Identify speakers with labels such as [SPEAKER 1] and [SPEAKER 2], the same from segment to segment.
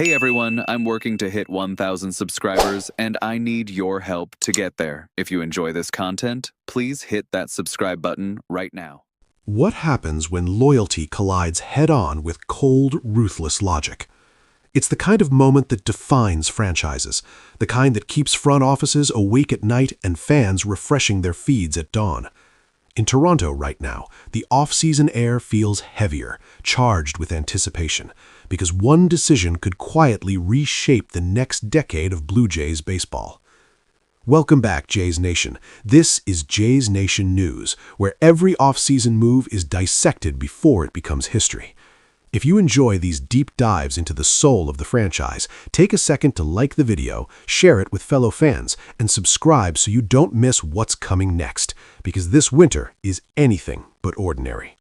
[SPEAKER 1] Hey everyone, I'm working to hit 1,000 subscribers and I need your help to get there. If you enjoy this content, please hit that subscribe button right now.
[SPEAKER 2] What happens when loyalty collides head-on with cold, ruthless logic? It's the kind of moment that defines franchises, the kind that keeps front offices awake at night and fans refreshing their feeds at dawn. In Toronto right now, the off-season air feels heavier, charged with anticipation, because one decision could quietly reshape the next decade of Blue Jays baseball. Welcome back, Jays Nation. This is Jays Nation News, where every off-season move is dissected before it becomes history. If you enjoy these deep dives into the soul of the franchise, take a second to like the video, share it with fellow fans, and subscribe so you don't miss what's coming next, because this winter is anything but ordinary.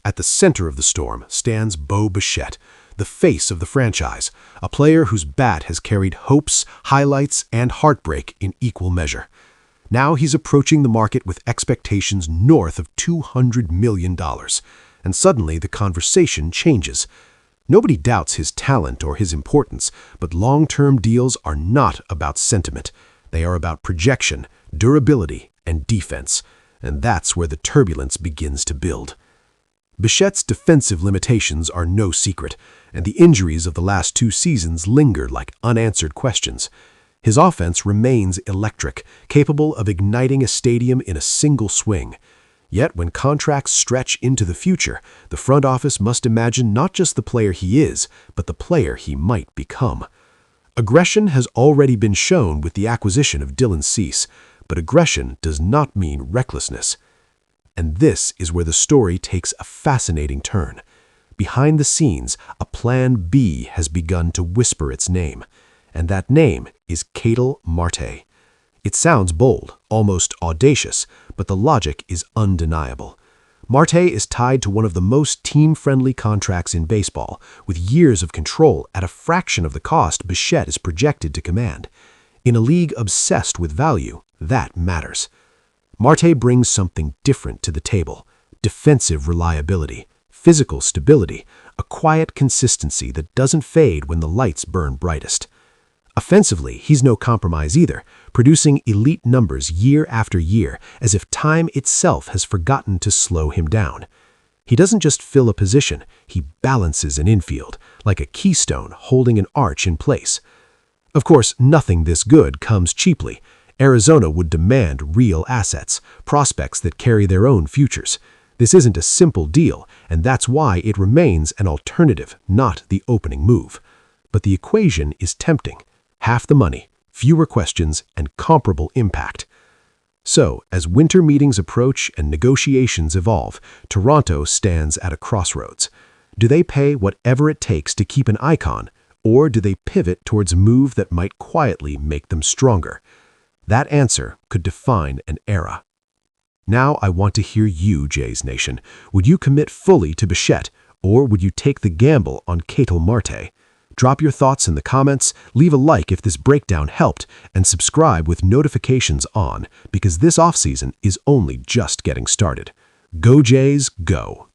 [SPEAKER 2] At the center of the storm stands Bo Bichette, the face of the franchise, a player whose bat has carried hopes, highlights, and heartbreak in equal measure. Now he's approaching the market with expectations north of $200 million. And suddenly the conversation changes. Nobody doubts his talent or his importance, but long-term deals are not about sentiment. They are about projection, durability, and defense. And that's where the turbulence begins to build. Bichette's defensive limitations are no secret, and the injuries of the last 2 seasons linger like unanswered questions. His offense remains electric, capable of igniting a stadium in a single swing. Yet when contracts stretch into the future, the front office must imagine not just the player he is, but the player he might become. Aggression has already been shown with the acquisition of Dylan Cease, but aggression does not mean recklessness. And this is where the story takes a fascinating turn. Behind the scenes, a Plan B has begun to whisper its name, and that name is KETEL MARTE. It sounds bold, almost audacious, but the logic is undeniable. Marte is tied to one of the most team-friendly contracts in baseball, with years of control at a fraction of the cost Bichette is projected to command. In a league obsessed with value, that matters. Marte brings something different to the table: defensive reliability, physical stability, a quiet consistency that doesn't fade when the lights burn brightest. Offensively, he's no compromise either, producing elite numbers year after year, as if time itself has forgotten to slow him down. He doesn't just fill a position, he balances an infield, like a keystone holding an arch in place. Of course, nothing this good comes cheaply. Arizona would demand real assets, prospects that carry their own futures. This isn't a simple deal, and that's why it remains an alternative, not the opening move. But the equation is tempting. Half the money, fewer questions, and comparable impact. So, as winter meetings approach and negotiations evolve, Toronto stands at a crossroads. Do they pay whatever it takes to keep an icon, or do they pivot towards a move that might quietly make them stronger? That answer could define an era. Now I want to hear you, Jays Nation. Would you commit fully to Bichette, or would you take the gamble on KETEL MARTE? Drop your thoughts in the comments, leave a like if this breakdown helped, and subscribe with notifications on, because this offseason is only just getting started. Go Jays, go!